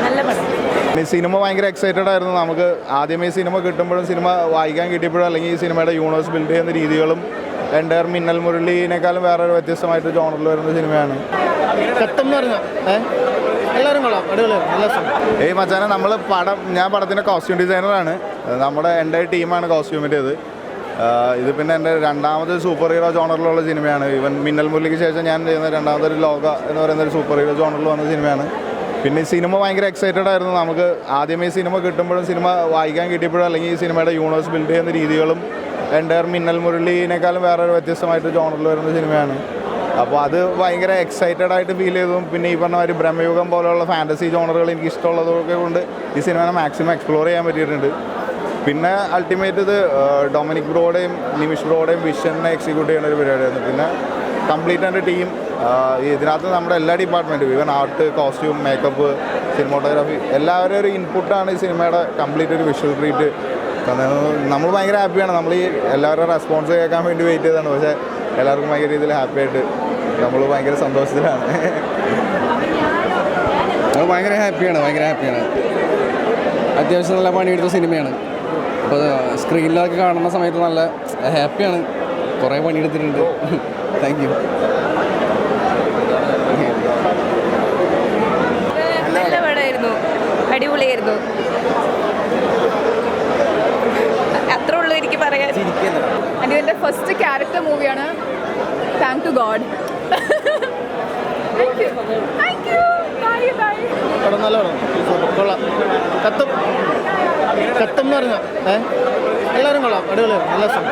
നല്ല പടം. സിനിമ ഭയങ്കര എക്സൈറ്റഡ് ആയിരുന്നു. നമുക്ക് ആദ്യമേ സിനിമ കിട്ടുമ്പോഴും സിനിമ വായിക്കാൻ കിട്ടിയപ്പോഴും അല്ലെങ്കിൽ ഈ സിനിമയുടെ യൂണിവേഴ്സ് ബിൽഡ് ചെയ്യുന്ന രീതികളും എൻ്റെ മിന്നൽ മുരളിനേക്കാളും വേറൊരു വ്യത്യസ്തമായിട്ട് ജോണറിൽ വരുന്ന സിനിമയാണ്. എല്ലാവരും കൊള്ളാം, അടിപൊളിയാണ്, നല്ല രസം. മച്ചാനെ ഞാൻ പടത്തിൻ്റെ കോസ്റ്റ്യൂം ഡിസൈനറാണ്. നമ്മുടെ എൻ്റെ ടീമാണ് കോസ്റ്റ്യൂമിൻ്റേത്. ഇത് പിന്നെ എൻ്റെ രണ്ടാമത് സൂപ്പർ ഹീറോ ജോണറിലുള്ള സിനിമയാണ്. ഇവൻ മിന്നൽ മുരളിക്ക് ശേഷം ഞാൻ ചെയ്യുന്ന രണ്ടാമതൊരു ലോക എന്ന് പറയുന്ന ഒരു സൂപ്പർ ഹീറോ ജോണറിൽ വന്ന സിനിമയാണ്. പിന്നെ സിനിമ ഭയങ്കര എക്സൈറ്റഡ് ആയിരുന്നു. നമുക്ക് ആദ്യമേ സിനിമ കിട്ടുമ്പോഴും സിനിമ വായിക്കാൻ കിട്ടിയപ്പോഴും അല്ലെങ്കിൽ ഈ സിനിമയുടെ യൂണിവേഴ്സ് ബിൽഡ് ചെയ്യുന്ന രീതികളും എൻ്റെ മിന്നൽ മുരളിനേക്കാളും വേറൊരു വ്യത്യസ്തമായിട്ട് ജോണറിൽ വരുന്ന സിനിമയാണ്. അപ്പോൾ അത് ഭയങ്കര എക്സൈറ്റഡ് ആയിട്ട് ഫീൽ ചെയ്തതും പിന്നെ ഈ പറഞ്ഞ ഒരു ബ്രഹ്മയുഗം പോലെയുള്ള ഫാൻറ്റസി ജോണറുകൾ എനിക്ക് ഇഷ്ടമുള്ളതൊക്കെ കൊണ്ട് ഈ സിനിമയെ മാക്സിമം എക്സ്പ്ലോർ ചെയ്യാൻ പറ്റിയിട്ടുണ്ട്. പിന്നെ അൾട്ടിമേറ്റ് ഇത് ഡൊമിനിക് ബ്രോയുടെയും നിമിഷ് ബ്രോയുടെയും വിഷനെ എക്സിക്യൂട്ട് ചെയ്യുന്ന ഒരു പരിപാടിയായിരുന്നു. പിന്നെ കംപ്ലീറ്റ് എൻ്റെ ടീം ഇതിനകത്ത് നമ്മുടെ എല്ലാ ഡിപ്പാർട്ട്മെൻറ്റും even art, costume, makeup, cinematography എല്ലാവരുടെയും ഒരു ഇൻപുട്ടാണ് ഈ സിനിമയുടെ കംപ്ലീറ്റ് ഒരു വിഷ്വൽ ട്രീറ്റ്. നമ്മൾ ഭയങ്കര ഹാപ്പിയാണ്. നമ്മൾ ഈ എല്ലാവരുടെയും റെസ്പോൺസ് കേൾക്കാൻ വേണ്ടി വെയിറ്റ് ചെയ്തതാണ്. പക്ഷേ എല്ലാവർക്കും ഭയങ്കര രീതിയിൽ ഹാപ്പി ആയിട്ട് നമ്മൾ ഭയങ്കര സന്തോഷത്തിലാണ്. നമ്മൾ ഭയങ്കര ഹാപ്പിയാണ്. അത്യാവശ്യം നല്ല പണിയെടുത്ത സിനിമയാണ്. അപ്പോൾ സ്ക്രീനിലൊക്കെ കാണുന്ന സമയത്ത് നല്ല ഹാപ്പിയാണ്. കുറേ പണിയെടുത്തിട്ടുണ്ട്. Thank you. നല്ല പടമായിരുന്നു, അടിപൊളിയായിരുന്നു. അത്രേ ഉള്ളൂ എനിക്ക് പറയാൻ. അനുവിൻ്റെ ഫസ്റ്റ് ക്യാരക്ടർ മൂവിയാണ്. Thank to God. പടം നല്ല പടം, കൊള്ളാം. കത്തും എന്ന് പറഞ്ഞാൽ എല്ലാവരും കൊള്ളാം, അടിപൊളിയാണ്, നല്ല രസം.